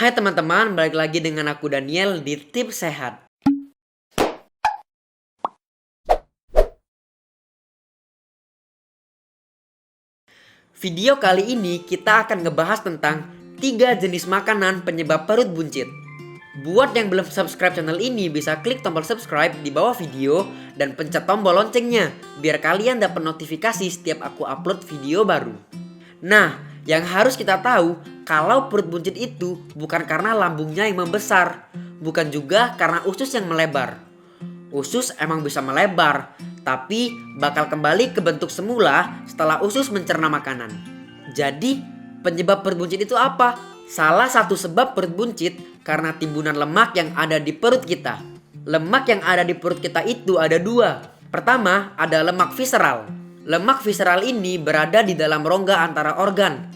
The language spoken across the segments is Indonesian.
Hai teman-teman, balik lagi dengan aku Daniel di Tips Sehat. Video kali ini kita akan ngebahas tentang 3 jenis makanan penyebab perut buncit. Buat yang belum subscribe channel ini bisa klik tombol subscribe di bawah video dan pencet tombol loncengnya biar kalian dapat notifikasi setiap aku upload video baru. Nah, yang harus kita tahu kalau perut buncit itu bukan karena lambungnya yang membesar, bukan juga karena usus yang melebar. Usus emang bisa melebar, tapi bakal kembali ke bentuk semula setelah usus mencerna makanan. Jadi, penyebab perut buncit itu apa? Salah satu sebab perut buncit karena timbunan lemak yang ada di perut kita. Lemak yang ada di perut kita itu ada 2. Pertama, ada lemak visceral. Lemak visceral ini berada di dalam rongga antara organ.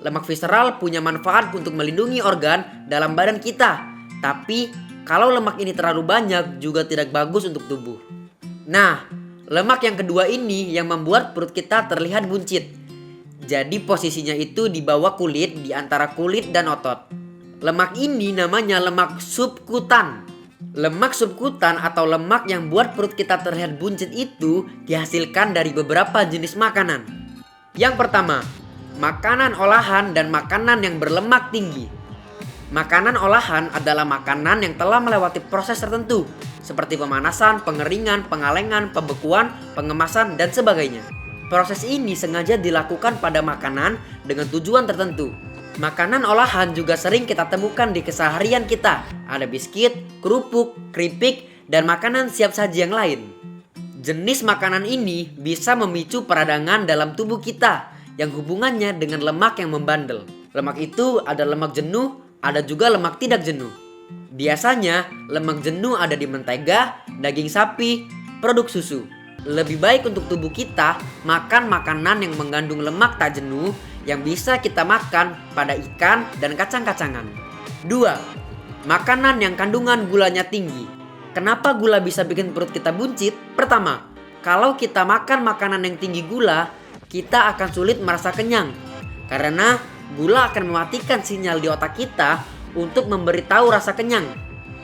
Lemak visceral punya manfaat untuk melindungi organ dalam badan kita. Tapi kalau lemak ini terlalu banyak juga tidak bagus untuk tubuh. Nah, lemak yang kedua ini yang membuat perut kita terlihat buncit. Jadi posisinya itu di bawah kulit, di antara kulit dan otot. Lemak ini namanya lemak subkutan. Lemak subkutan atau lemak yang buat perut kita terlihat buncit itu dihasilkan dari beberapa jenis makanan. Yang pertama, makanan olahan dan makanan yang berlemak tinggi. Makanan olahan adalah makanan yang telah melewati proses tertentu seperti pemanasan, pengeringan, pengalengan, pembekuan, pengemasan, dan sebagainya. Proses ini sengaja dilakukan pada makanan dengan tujuan tertentu. Makanan olahan juga sering kita temukan di keseharian kita. Ada biskuit, kerupuk, keripik, dan makanan siap saji yang lain. Jenis makanan ini bisa memicu peradangan dalam tubuh kita yang hubungannya dengan lemak yang membandel. Lemak itu ada lemak jenuh, ada juga lemak tidak jenuh. Biasanya lemak jenuh ada di mentega, daging sapi, produk susu. Lebih baik untuk tubuh kita makan makanan yang mengandung lemak tak jenuh yang bisa kita makan pada ikan dan kacang-kacangan. 2. Makanan yang kandungan gulanya tinggi. Kenapa gula bisa bikin perut kita buncit? Pertama, kalau kita makan makanan yang tinggi gula, kita akan sulit merasa kenyang. Karena gula akan mematikan sinyal di otak kita untuk memberitahu rasa kenyang.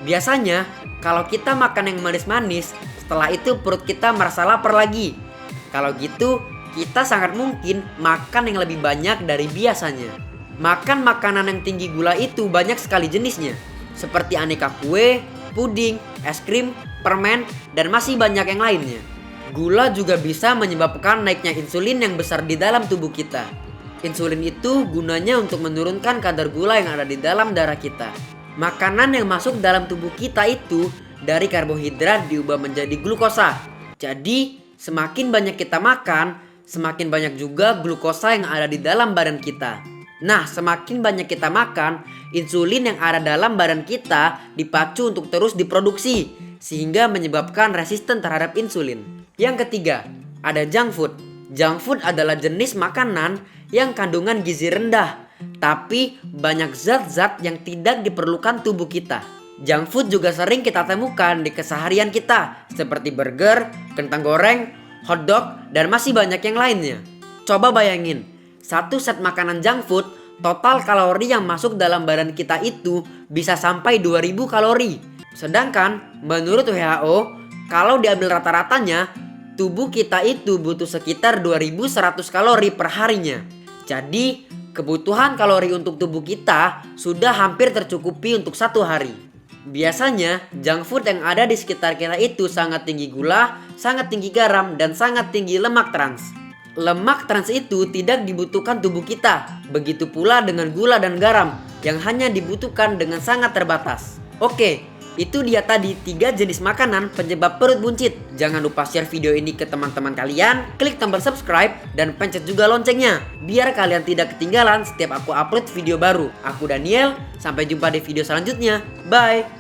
Biasanya, kalau kita makan yang manis-manis, setelah itu perut kita merasa lapar lagi. Kalau gitu, kita sangat mungkin makan yang lebih banyak dari biasanya. Makan makanan yang tinggi gula itu banyak sekali jenisnya, seperti aneka kue, puding, es krim, permen, dan masih banyak yang lainnya. Gula juga bisa menyebabkan naiknya insulin yang besar di dalam tubuh kita. Insulin itu gunanya untuk menurunkan kadar gula yang ada di dalam darah kita. Makanan yang masuk dalam tubuh kita itu dari karbohidrat diubah menjadi glukosa. Jadi semakin banyak kita makan, semakin banyak juga glukosa yang ada di dalam badan kita. Nah, semakin banyak kita makan, insulin yang ada dalam badan kita dipacu untuk terus diproduksi, sehingga menyebabkan resisten terhadap insulin. Yang ketiga, ada junk food. Junk food adalah jenis makanan yang kandungan gizi rendah, tapi banyak zat-zat yang tidak diperlukan tubuh kita. Junk food juga sering kita temukan di keseharian kita, seperti burger, kentang goreng, hotdog, dan masih banyak yang lainnya. Coba bayangin, satu set makanan junk food, total kalori yang masuk dalam badan kita itu bisa sampai 2000 kalori. Sedangkan menurut WHO, kalau diambil rata-ratanya, tubuh kita itu butuh sekitar 2100 kalori per harinya. Jadi, kebutuhan kalori untuk tubuh kita sudah hampir tercukupi untuk 1 hari. Biasanya, junk food yang ada di sekitar kita itu sangat tinggi gula, sangat tinggi garam, dan sangat tinggi lemak trans. Lemak trans itu tidak dibutuhkan tubuh kita. Begitu pula dengan gula dan garam yang hanya dibutuhkan dengan sangat terbatas. Oke, itu dia tadi 3 jenis makanan penyebab perut buncit. Jangan lupa share video ini ke teman-teman kalian, klik tombol subscribe, dan pencet juga loncengnya biar kalian tidak ketinggalan setiap aku upload video baru. Aku Daniel, sampai jumpa di video selanjutnya. Bye!